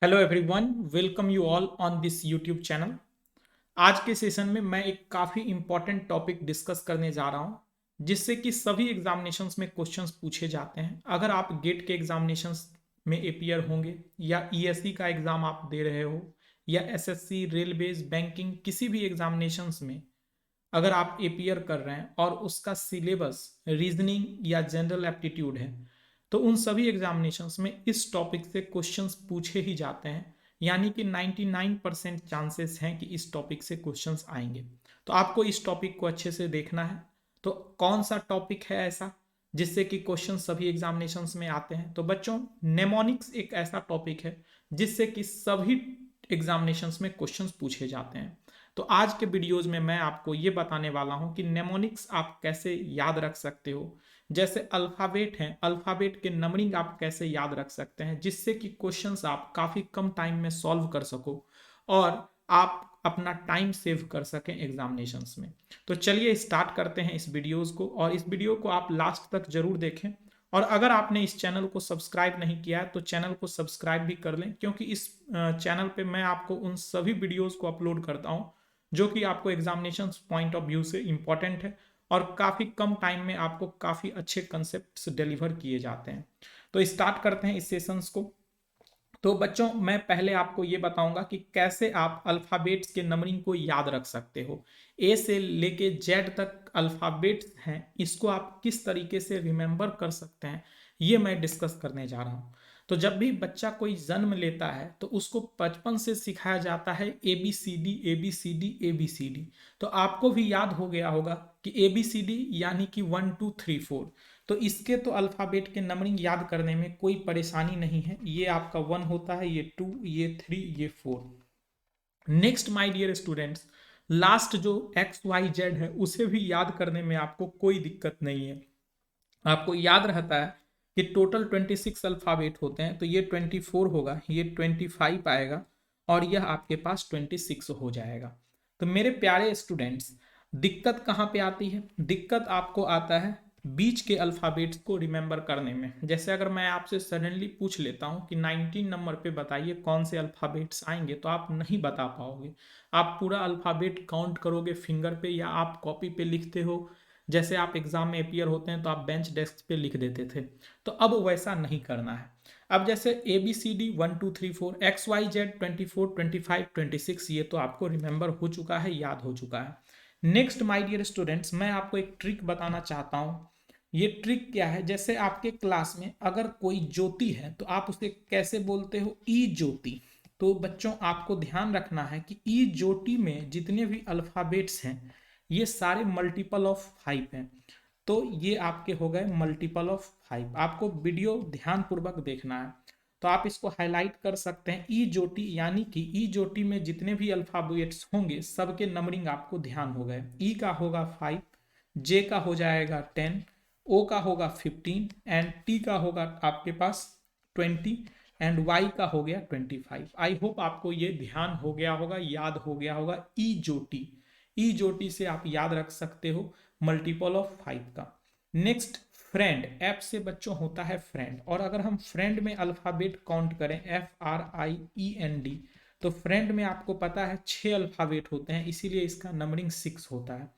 Hello everyone, welcome you all on this YouTube channel. आज के session में मैं एक काफ़ी इंपॉर्टेंट टॉपिक डिस्कस करने जा रहा हूँ, जिससे कि सभी एग्जामिनेशंस में क्वेश्चंस पूछे जाते हैं। अगर आप गेट के एग्जामिनेशंस में अपियर होंगे या ईएससी का एग्ज़ाम आप दे रहे हो या एसएससी, रेलवेज, बैंकिंग, किसी भी एग्जामिनेशंस में अगर आप अपियर कर रहे हैं और उसका सिलेबस रीजनिंग या जनरल एप्टीट्यूड है, तो उन सभी एग्जामिनेशंस में इस टॉपिक से क्वेश्चंस पूछे ही जाते हैं। यानी कि 99% चांसेस हैं कि इस टॉपिक से क्वेश्चंस आएंगे। तो आपको इस टॉपिक को अच्छे से देखना है। तो कौन सा टॉपिक है ऐसा जिससे कि क्वेश्चन सभी एग्जामिनेशंस में आते हैं? तो बच्चों, नेमोनिक्स एक ऐसा टॉपिक है जिससे कि सभी एग्जामिनेशंस में क्वेश्चंस पूछे जाते हैं। तो आज के वीडियोज में मैं आपको ये बताने वाला हूँ कि नेमोनिक्स आप कैसे याद रख सकते हो। जैसे अल्फ़ाबेट हैं, अल्फ़ाबेट के नंबरिंग आप कैसे याद रख सकते हैं, जिससे कि क्वेश्चंस आप काफ़ी कम टाइम में सॉल्व कर सको और आप अपना टाइम सेव कर सकें एग्जामिनेशंस में। तो चलिए स्टार्ट करते हैं इस वीडियोज़ को, और इस वीडियो को आप लास्ट तक जरूर देखें। और अगर आपने इस चैनल को सब्सक्राइब नहीं किया है तो चैनल को सब्सक्राइब भी कर लें, क्योंकि इस चैनल पे मैं आपको उन सभी वीडियोज़ को अपलोड करता हूँ जो कि आपको एग्जामिनेशन पॉइंट ऑफ व्यू से इम्पॉर्टेंट है और काफ़ी कम टाइम में आपको काफ़ी अच्छे कंसेप्ट डिलीवर किए जाते हैं। तो स्टार्ट करते हैं इस सेशंस को। तो बच्चों, मैं पहले आपको ये बताऊंगा कि कैसे आप अल्फ़ाबेट्स के नंबरिंग को याद रख सकते हो। ए से लेके जेड तक अल्फ़ाबेट्स हैं, इसको आप किस तरीके से रिमेंबर कर सकते हैं, ये मैं डिस्कस करने जा रहा हूँ। तो जब भी बच्चा कोई जन्म लेता है तो उसको बचपन से सिखाया जाता है A B C D, A B C D, A B C D. तो आपको भी याद हो गया होगा कि ए बी सी डी यानी कि 1 2 3 4। तो इसके तो अल्फ़ाबेट के नंबरिंग याद करने में कोई परेशानी नहीं है। ये आपका 1 होता है, ये 2, ये 3, ये 4। Next my dear students, last जो एक्स वाई जेड है उसे भी याद करने में आपको कोई दिक्कत नहीं है। आपको याद रहता है कि टोटल 26 अल्फ़ाबेट होते हैं, तो ये 24 होगा, ये 25 आएगा और यह आपके पास 26 हो जाएगा। तो मेरे प्यारे स्टूडेंट्स, दिक्कत कहाँ पे आती है? दिक्कत आपको आता है बीच के अल्फ़ाबेट्स को रिमेंबर करने में। जैसे अगर मैं आपसे सडनली पूछ लेता हूँ कि 19 नंबर पे बताइए कौन से अल्फ़ाबेट्स आएंगे, तो आप नहीं बता पाओगे। आप पूरा अल्फ़ाबेट काउंट करोगे फिंगर पे या आप कॉपी पे लिखते हो। जैसे आप एग्जाम में अपियर होते हैं तो आप बेंच डेस्क पे लिख देते थे। तो अब वैसा नहीं करना है। अब जैसे A B C D 1 2 3 4, X Y Z 24 25 26, ये तो आपको रिमेंबर हो चुका है, याद हो चुका है। नेक्स्ट माय डियर स्टूडेंट्स, मैं आपको एक ट्रिक बताना चाहता हूँ। ये ट्रिक क्या है? जैसे आपके क्लास में अगर कोई ज्योति है तो आप उसे कैसे बोलते हो? ई ज्योति। तो बच्चों, आपको ध्यान रखना है कि ई ज्योति में जितने भी अल्फाबेट्स हैं ये सारे मल्टीपल ऑफ 5 हैं। तो ये आपके हो गए मल्टीपल ऑफ 5। आपको वीडियो ध्यानपूर्वक देखना है। तो आप इसको हाईलाइट कर सकते हैं, ई जोटी, यानी कि ई जोटी में जितने भी अल्फाबेट्स होंगे सबके नंबरिंग आपको ध्यान हो गए। ई का होगा 5, जे का हो जाएगा 10, ओ का होगा 15 एंड टी का होगा आपके पास 20 एंड वाई का हो गया 25। आई होप आपको ये ध्यान हो गया होगा, याद हो गया होगा। ई जोटी, ई जोटी से आप याद रख सकते हो मल्टीपल ऑफ 5 का। Next, friend. एफ से बच्चों होता है फ्रेंड, और अगर हम फ्रेंड में अल्फाबेट काउंट करें FRIEND, तो फ्रेंड में आपको पता है 6 अल्फाबेट होते हैं, इसीलिए इसका नंबरिंग 6 होता है।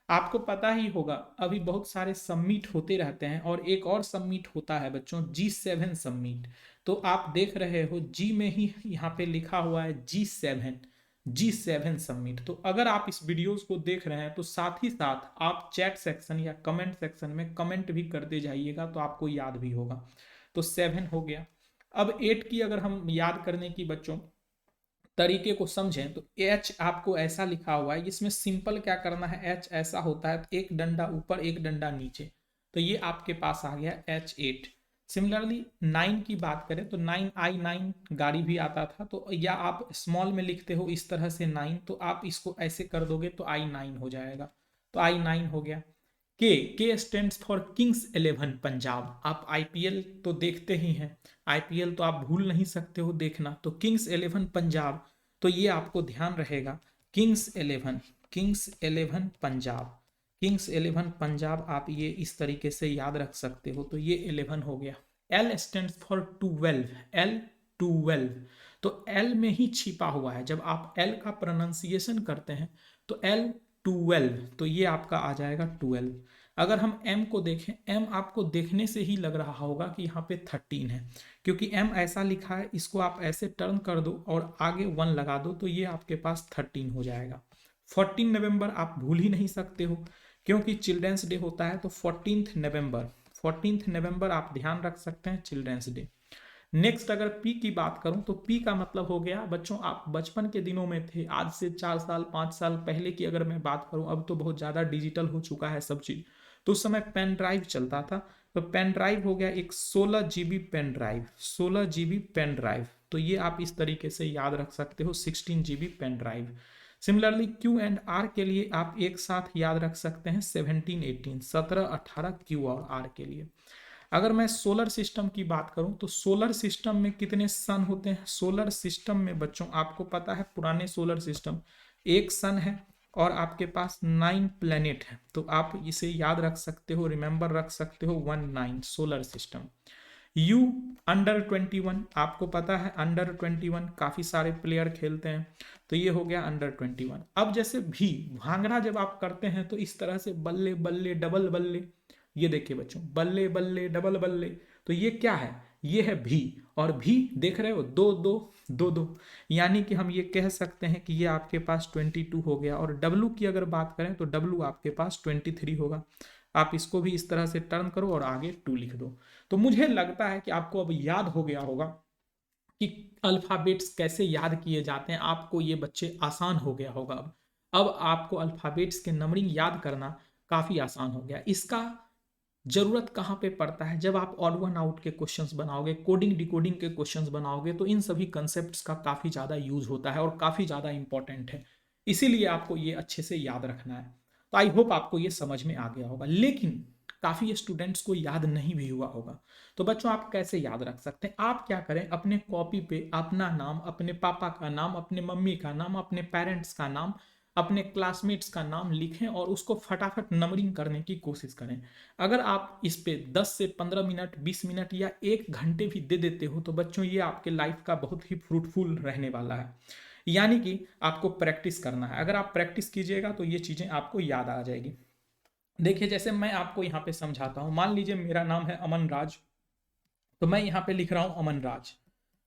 आपको पता ही होगा अभी बहुत सारे सबमिट होते रहते हैं, और एक और सबमिट होता है बच्चों, G7 सबमिट। तो आप देख रहे हो जी में ही यहाँ पे लिखा हुआ है G7 सबमिट। तो अगर आप इस वीडियोस को देख रहे हैं तो साथ ही साथ आप चैट सेक्शन या कमेंट सेक्शन में कमेंट भी करते जाइएगा, तो आपको याद भी होगा। तो 7 हो गया। अब 8 की अगर हम याद करने की बच्चों तरीके को समझें, तो एच आपको ऐसा लिखा हुआ है, इसमें सिंपल क्या करना है, एच ऐसा होता है तो एक डंडा ऊपर एक डंडा नीचे। तो ये आपके पास आ गया H8। सिमिलरली 9 की बात करें तो 9 गाड़ी भी आता था, तो या आप स्मॉल में लिखते हो इस तरह से 9, तो आप इसको ऐसे कर दोगे तो I9 हो जाएगा। तो I9 हो गया। के स्टैंड्स फॉर किंग्स 11 पंजाब। आप आईपीएल तो देखते ही हैं, आईपीएल तो आप भूल नहीं सकते हो देखना। तो किंग्स 11 पंजाब, तो ये आपको ध्यान रहेगा। किंग्स 11 पंजाब, किंग्स 11 पंजाब, आप ये इस तरीके से याद रख सकते हो। तो ये 11 हो गया। L stands for 12, L 12। तो एल में ही छिपा हुआ है। जब आप एल का प्रोनाउंसिएशन करते हैं तो एल 12, तो ये आपका आ जाएगा 12। अगर हम एम को देखें, एम आपको देखने से ही लग रहा होगा कि यहाँ पे 13 है, क्योंकि एम ऐसा लिखा है। इसको आप ऐसे टर्न कर दो और आगे 1 लगा दो तो ये आपके पास 13 हो जाएगा। 14 नवंबर आप भूल ही नहीं सकते हो, क्योंकि चिल्ड्रंस डे होता है। तो 14 नवंबर आप ध्यान रख सकते हैं, चिल्ड्रंस डे। नेक्स्ट अगर पी की बात करूं तो पी का मतलब हो गया बच्चों, आप बचपन के दिनों में थे, आज से 4 साल 5 साल पहले की अगर मैं बात करूं, अब तो बहुत ज़्यादा डिजिटल हो चुका है सब चीज़। तो उस समय पेन ड्राइव चलता था, तो पेन ड्राइव हो गया एक 16 GB pen drive, 16 GB pen drive. तो ये आप इस तरीके से याद रख सकते हो, 16 GB pen drive. Similarly Q and R के लिए आप एक साथ याद रख सकते हैं 17 18, 17 18 क्यू और आर के लिए। अगर मैं सोलर सिस्टम की बात करूं तो सोलर सिस्टम में कितने सन होते हैं? सोलर सिस्टम में बच्चों आपको पता है, पुराने सोलर सिस्टम एक सन है और आपके पास 9 प्लेनेट है। तो आप इसे याद रख सकते हो, रिमेंबर रख सकते हो, 19 सोलर सिस्टम। यू अंडर 21, आपको पता है अंडर 21 काफी सारे प्लेयर खेलते हैं, तो ये हो गया अंडर 21। अब जैसे भी भांगड़ा जब आप करते हैं तो इस तरह से बल्ले बल्ले डबल बल्ले, ये देखिए बच्चों, बल्ले बल्ले डबल बल्ले, तो ये क्या है? ये है भी। और भी देख रहे हो, दो दो दो दो, यानी कि हम ये कह सकते हैं कि ये आपके पास 22 हो गया। और डब्लू की अगर बात करें तो डब्लू आपके पास 23 होगा। आप इसको भी इस तरह से टर्न करो और आगे 2 लिख दो। तो मुझे लगता है कि आपको अब याद हो गया होगा कि अल्फ़ाबेट्स कैसे याद किए जाते हैं। आपको ये बच्चे आसान हो गया होगा अब आपको अल्फ़ाबेट्स के नंबरिंग याद करना काफ़ी आसान हो गया। इसका जरूरत कहाँ पे पड़ता है? जब आप ऑड वन आउट के क्वेश्चंस बनाओगे, कोडिंग डिकोडिंग के क्वेश्चंस बनाओगे, तो इन सभी कंसेप्ट्स का काफ़ी ज़्यादा यूज होता है और काफ़ी ज़्यादा इंपॉर्टेंट है। इसीलिए आपको ये अच्छे से याद रखना है। तो आई होप आपको ये समझ में आ गया होगा, लेकिन काफ़ी स्टूडेंट्स को याद नहीं भी हुआ होगा। तो बच्चों आप कैसे याद रख सकते हैं? आप क्या करें, अपने कॉपी पे अपना नाम, अपने पापा का नाम, अपने मम्मी का नाम, अपने पेरेंट्स का नाम, अपने क्लासमेट्स का नाम लिखें और उसको फटाफट नंबरिंग करने की कोशिश करें। अगर आप इस पे 10 से 15 मिनट, 20 मिनट या 1 घंटे भी दे देते हो तो बच्चों ये आपके लाइफ का बहुत ही फ्रूटफुल रहने वाला है। यानी कि आपको प्रैक्टिस करना है। अगर आप प्रैक्टिस कीजिएगा तो ये चीज़ें आपको याद आ जाएगी। देखिए जैसे मैं आपको यहाँ पे समझाता हूँ, मान लीजिए मेरा नाम है अमन राज, तो मैं यहाँ पे लिख रहा हूँ अमन राज।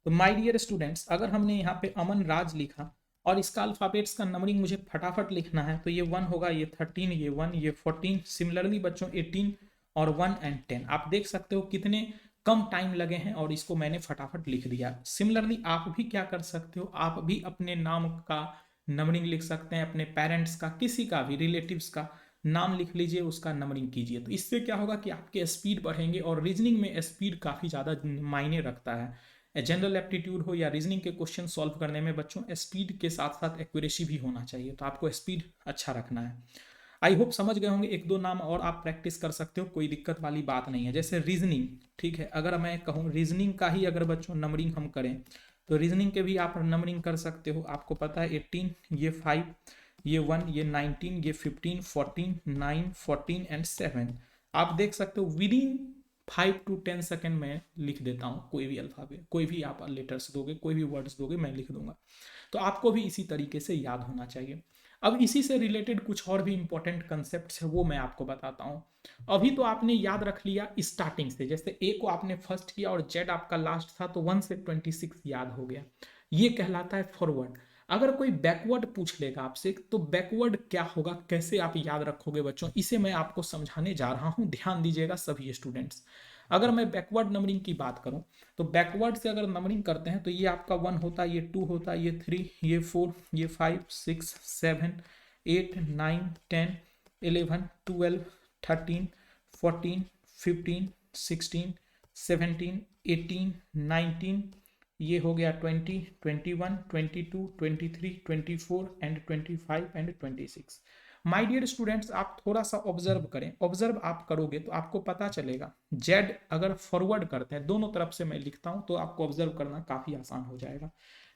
तो माय डियर स्टूडेंट्स, अगर हमने यहाँ पे अमन राज लिखा और इसका अल्फ़ाबेट्स का नंबरिंग मुझे फटाफट लिखना है, तो ये 1 होगा, ये 13, ये 1, ये 14। सिमिलरली बच्चों 18 और 1 एंड 10, आप देख सकते हो कितने कम टाइम लगे हैं और इसको मैंने फटाफट लिख दिया। सिमिलरली आप भी क्या कर सकते हो, आप भी अपने नाम का नंबरिंग लिख सकते हैं, अपने पेरेंट्स का, किसी का भी रिलेटिव्स का नाम लिख लीजिए, उसका नंबरिंग कीजिए। तो इससे क्या होगा कि आपके स्पीड बढ़ेंगे, और रीजनिंग में स्पीड काफ़ी ज़्यादा मायने रखता है। जनरल एप्टीट्यूड हो या रीजनिंग के क्वेश्चन सॉल्व करने में बच्चों स्पीड के साथ साथ एक्यूरेसी भी होना चाहिए, तो आपको स्पीड अच्छा रखना है। आई होप समझ गए होंगे। एक दो नाम और आप प्रैक्टिस कर सकते हो, कोई दिक्कत वाली बात नहीं है। जैसे रीजनिंग, ठीक है, अगर मैं कहूँ रीजनिंग का ही अगर बच्चों नंबरिंग हम करें तो रीजनिंग के भी आप नंबरिंग कर सकते हो। आपको पता है 18, ये 5, ये 1, ये 19, ये 15, 14, 9, 14 एंड 7। आप देख सकते हो विद इन 5 to 10 सेकेंड में लिख देता हूँ कोई भी अल्फाबेट, कोई भी आप लेटर्स दोगे, कोई भी वर्ड्स दोगे, मैं लिख दूंगा। तो आपको भी इसी तरीके से याद होना चाहिए। अब इसी से रिलेटेड कुछ और भी इंपॉर्टेंट कंसेप्ट है, वो मैं आपको बताता हूँ। अभी तो आपने याद रख लिया स्टार्टिंग से, जैसे ए को आपने फर्स्ट किया और जेड आपका लास्ट था, तो 1 से 26 याद हो गया। ये कहलाता है फॉरवर्ड। अगर कोई बैकवर्ड पूछ लेगा आपसे तो बैकवर्ड क्या होगा, कैसे आप याद रखोगे बच्चों, इसे मैं आपको समझाने जा रहा हूँ। ध्यान दीजिएगा सभी स्टूडेंट्स। अगर मैं बैकवर्ड नंबरिंग की बात करूं तो बैकवर्ड से अगर नंबरिंग करते हैं तो ये आपका 1 होता है, ये 2 होता है, ये 3, ये 4, ये 5, 6, 7, 8, 9, 10, 11, 12, 13, 14, 15, 16, 17, 18, 19, ये हो गया 20, 21, 22, 23, 24 and 25 and 26। My dear students, आप थोड़ा सा ऑब्जर्व करें। ऑब्जर्व आप करोगे तो आपको पता चलेगा, जेड अगर फॉरवर्ड करते हैं, दोनों तरफ से मैं लिखता हूं, तो आपको ऑब्जर्व करना काफी आसान हो जाएगा।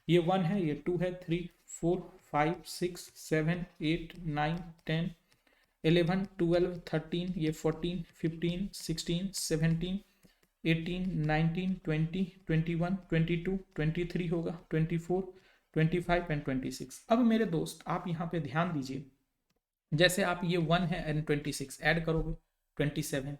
ये 1 है, ये 2 है, 3, 4, 5, 6, 7, 8, 9, 10, 11, 12, 13, ये 14, 15, 16, 17, 18, 19, 20, 21, 22, 23 होगा, 24, 25 एंड 26। अब मेरे दोस्त आप यहाँ पे ध्यान दीजिए, जैसे आप ये 1 है एंड 26 ऐड करोगे 27,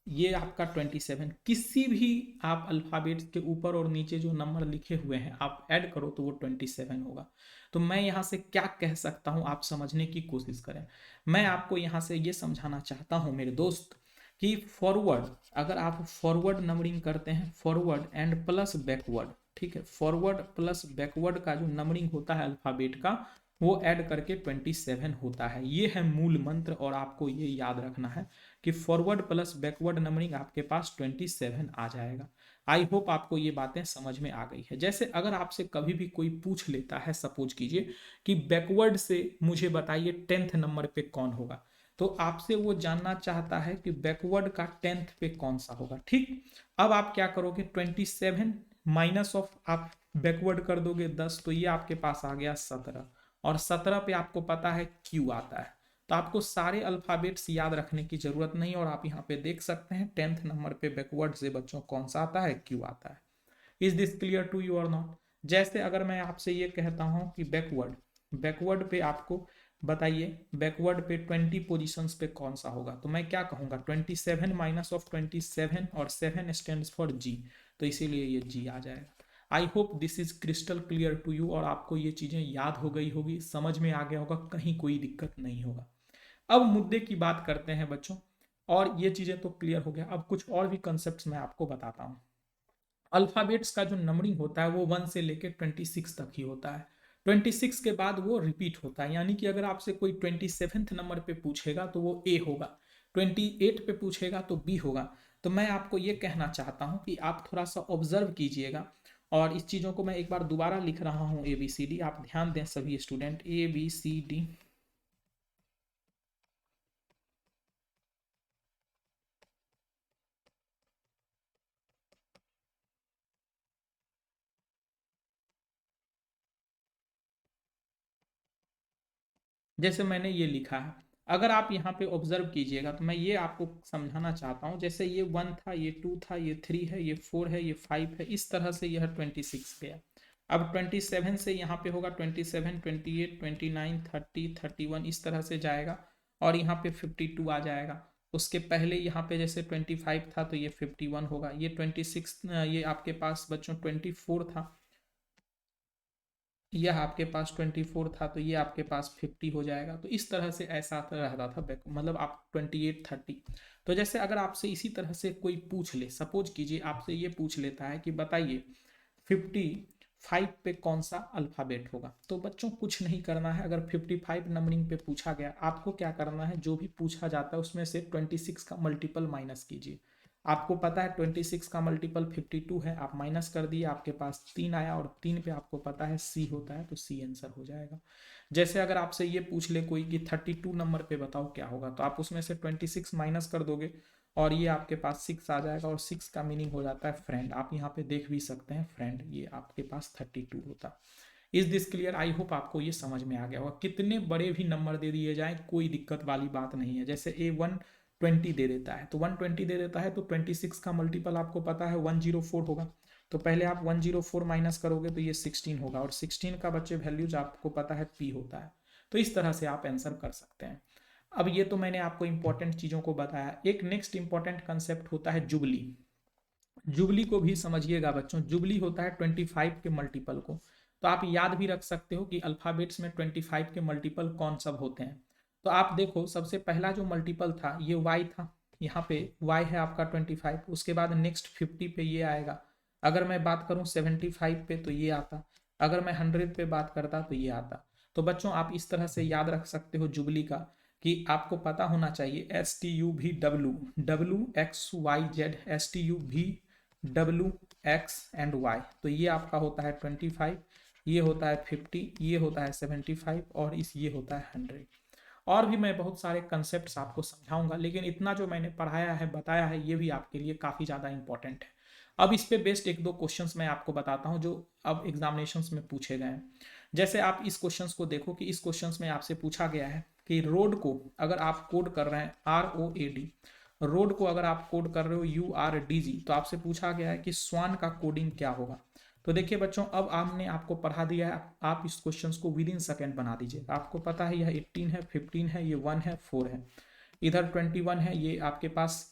ये आपका 27, किसी भी आप अल्फ़ाबेट्स के ऊपर और नीचे जो नंबर लिखे हुए हैं आप ऐड करो तो वो 27 होगा। तो मैं यहाँ से क्या कह सकता हूँ, आप समझने की कोशिश करें। मैं आपको यहाँ से ये समझाना चाहता हूँ मेरे दोस्त कि फॉरवर्ड, अगर आप फॉरवर्ड नंबरिंग करते हैं, फॉरवर्ड एंड प्लस बैकवर्ड, ठीक है, फॉरवर्ड प्लस बैकवर्ड का जो नंबरिंग होता है अल्फ़ाबेट का, वो ऐड करके 27 होता है। ये है मूल मंत्र और आपको ये याद रखना है कि फॉरवर्ड प्लस बैकवर्ड नंबरिंग आपके पास 27 आ जाएगा। आई होप आपको ये बातें समझ में आ गई है। जैसे अगर आपसे कभी भी कोई पूछ लेता है, सपोज कीजिए कि बैकवर्ड से मुझे बताइए 10th नंबर पे कौन होगा, तो आपसे वो जानना चाहता है कि बैकवर्ड का 10th पे कौन सा होगा। ठीक, अब आप क्या करोगे, 27 माइनस ऑफ आप बैकवर्ड कर दोगे 10, तो ये आपके पास आ गया 17, और 17 पे आपको पता है क्यू आता है। तो आपको सारे अल्फाबेट्स याद रखने की जरूरत नहीं, और आप यहाँ पे देख सकते हैं 10th नंबर पे बैकवर्ड से बच्चों कौन सा आता है, क्यू आता है। Is this clear to you और नॉट? जैसे अगर मैं आपसे ये कहता हूँ कि बैकवर्ड, बैकवर्ड पे आपको बताइए बैकवर्ड पे 20 पोजीशंस पे कौन सा होगा, तो मैं क्या कहूँगा 27 माइनस ऑफ 27, और 7 स्टैंड्स फॉर जी, तो इसीलिए ये जी आ जाएगा। I hope this is crystal clear to you, और आपको ये चीज़ें याद हो गई होगी, समझ में आ गया होगा, कहीं कोई दिक्कत नहीं होगा। अब मुद्दे की बात करते हैं बच्चों, और ये चीज़ें तो क्लियर हो गया, अब कुछ और भी कंसेप्ट मैं आपको बताता हूँ। अल्फ़ाबेट्स का जो नंबरिंग होता है वो 1 से लेकर 26 तक ही होता है। 26 के बाद वो रिपीट होता है, यानी कि अगर आपसे कोई 27th नंबर पे पूछेगा तो वो ए होगा, 28 पे पूछेगा तो बी होगा। तो मैं आपको ये कहना चाहता हूँ कि आप थोड़ा सा ऑब्जर्व कीजिएगा, और इस चीज़ों को मैं एक बार दोबारा लिख रहा हूँ ABCD, आप ध्यान दें सभी स्टूडेंट, ABCD। जैसे मैंने ये लिखा है, अगर आप यहाँ पे ऑब्जर्व कीजिएगा तो मैं ये आपको समझाना चाहता हूँ, जैसे ये 1 था, ये 2 था, ये 3 है, ये 4 है, ये 5 है, इस तरह से यह 26 गया। अब 27 से यहाँ पे होगा 27, 28, 29, 30, 31, इस तरह से जाएगा, और यहाँ पे 52 आ जाएगा। उसके पहले यहाँ पे जैसे 25 था तो ये 51 होगा, ये 26, ये आपके पास बच्चों 24 था, यह आपके पास 24 था, तो ये आपके पास 50 हो जाएगा। तो इस तरह से ऐसा रहता था बैक, मतलब आप 28, 30। तो जैसे अगर आपसे इसी तरह से कोई पूछ ले, सपोज कीजिए आपसे ये पूछ लेता है कि बताइए 55 पे कौन सा अल्फ़ाबेट होगा, तो बच्चों कुछ नहीं करना है। अगर 55 नंबरिंग पे पूछा गया, आपको क्या करना है, जो भी पूछा जाता है उसमें से 26 का मल्टीपल माइनस कीजिए। आपको पता है 26 का मल्टीपल 52 है, आप माइनस कर दिए, आपके पास 3 आया, और 3 पे आपको पता है सी होता है, तो सी आंसर हो जाएगा। जैसे अगर आपसे ये पूछ ले कोई कि 32 नंबर पे बताओ क्या होगा, तो आप उसमें से 26 माइनस कर दोगे, और ये आपके पास 6 आ जाएगा, और 6 का मीनिंग हो जाता है फ्रेंड। आप यहाँ पे देख भी सकते हैं फ्रेंड, ये आपके पास 32 होता। Is this clear? I hope आपको ये समझ में आ गया होगा। कितने बड़े भी नंबर दे दिए जाए कोई दिक्कत वाली बात नहीं है। जैसे A120 दे देता है, तो 120 दे देता है, तो 26 का मल्टीपल आपको पता है 104 होगा। तो पहले आप 104 माइनस करोगे तो ये 16 होगा, और 16 का बच्चे वैल्यूज आपको पता है P होता है। तो इस तरह से आप आंसर कर सकते हैं। अब ये तो मैंने आपको इंपॉर्टेंट चीज़ों को बताया। एक नेक्स्ट इंपॉर्टेंट कंसेप्ट होता है जुबली। जुबली को भी समझिएगा बच्चों, जुबली होता है 25 के मल्टीपल को। तो आप याद भी रख सकते हो कि अल्फ़ाबेट्स में 25 के मल्टीपल कौन सब होते हैं। तो आप देखो सबसे पहला जो मल्टीपल था ये y था, यहाँ पे y है आपका 25, उसके बाद नेक्स्ट 50 पे ये आएगा। अगर मैं बात करूँ 75 पे तो ये आता, अगर मैं 100 पे बात करता तो ये आता। तो बच्चों आप इस तरह से याद रख सकते हो जुबली का, कि आपको पता होना चाहिए STUV WXYZ, STUV WX&Y। तो ये आपका होता है 25, ये होता है 50, ये होता है 75, और ये होता है 100। और भी मैं बहुत सारे कंसेप्ट्स आपको समझाऊंगा, लेकिन इतना जो मैंने पढ़ाया है, बताया है, ये भी आपके लिए काफ़ी ज़्यादा इंपॉर्टेंट है। अब इस पे बेस्ड एक दो क्वेश्चंस मैं आपको बताता हूँ जो अब एग्जामिनेशंस में पूछे गए हैं। जैसे आप इस क्वेश्चंस को देखो कि इस क्वेश्चंस में आपसे पूछा गया है कि रोड को अगर आप कोड कर रहे हैं ROAD, रोड को अगर आप कोड कर रहे हो URDG, तो आपसे पूछा गया है कि स्वान का कोडिंग क्या होगा। तो देखिए बच्चों, अब हमने आपको पढ़ा दिया है, आप इस क्वेश्चन को विद इन सेकेंड बना दीजिए। आपको पता है यह 18 है, 15 है, ये 1 है, 4 है, इधर 21 है, ये आपके पास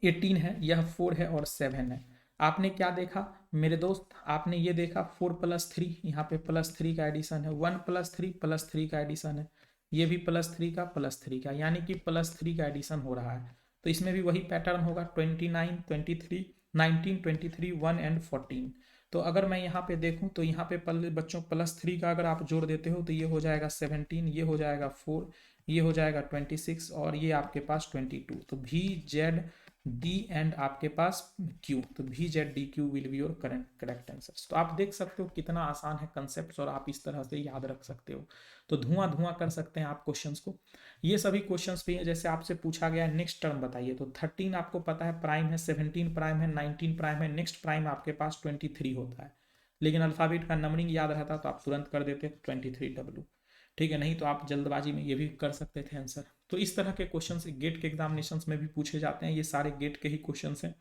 18 है, यह 4 है और 7 है। आपने क्या देखा मेरे दोस्त, आपने ये देखा 4+3, यहाँ पे +3 का एडिशन है, 1+3 +3 का एडिशन है, ये भी +3 का +3 का, यानी कि +3 का एडिशन हो रहा है। तो इसमें भी वही पैटर्न होगा, 29, 23, 19, 23, 1 एंड 14। तो अगर मैं यहाँ पे देखूँ तो यहाँ पे बच्चों +3 का अगर आप जोड़ देते हो तो ये हो जाएगा 17, ये हो जाएगा 4, ये हो जाएगा 26 और ये आपके पास 22। तो VZD एंड आपके पास Q, तो VZDQ will be your correct answer. तो आप देख सकते हो कितना आसान है कंसेप्ट, और आप इस तरह से याद रख सकते हो। तो धुआं धुआं कर सकते हैं आप क्वेश्चंस को। ये सभी क्वेश्चंस भी है, जैसे आपसे पूछा गया है नेक्स्ट टर्म बताइए, तो 13 आपको पता है प्राइम है, 17 प्राइम है, 19 प्राइम है, नेक्स्ट प्राइम आपके पास 23 होता है। लेकिन अल्फाबेट का नंबरिंग याद रहता तो आप तुरंत कर देते 23W, ठीक है, नहीं तो आप जल्दबाजी में ये भी कर सकते थे आंसर। तो इस तरह के क्वेश्चंस गेट के एग्जामिनेशंस में भी पूछे जाते हैं, ये सारे गेट के ही क्वेश्चंस हैं।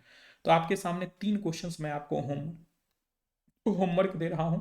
तो आपके सामने 3 क्वेश्चंस मैं आपको होमवर्क दे रहा हूं,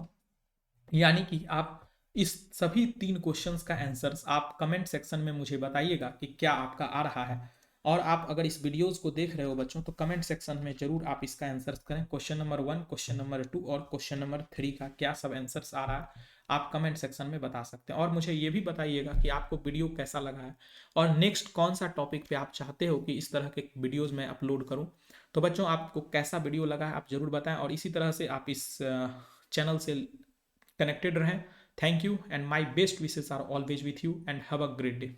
यानी कि आप इस सभी 3 क्वेश्चंस का आंसर्स आप कमेंट सेक्शन में मुझे बताइएगा कि क्या आपका आ रहा है। और आप अगर इस वीडियोस को देख रहे हो बच्चों, तो कमेंट सेक्शन में जरूर आप इसका आंसर्स करें। क्वेश्चन नंबर 1, क्वेश्चन नंबर 2 और क्वेश्चन नंबर 3 का क्या सब आंसर्स आ रहा है, आप कमेंट सेक्शन में बता सकते हैं। और मुझे ये भी बताइएगा कि आपको वीडियो कैसा लगा है, और नेक्स्ट कौन सा टॉपिक पे आप चाहते हो कि इस तरह के वीडियोज मैं अपलोड करूँ। तो बच्चों, आपको कैसा वीडियो लगा है आप जरूर बताएं, और इसी तरह से आप इस चैनल से connected रहें। Thank you and my best wishes are always with you and have a great day.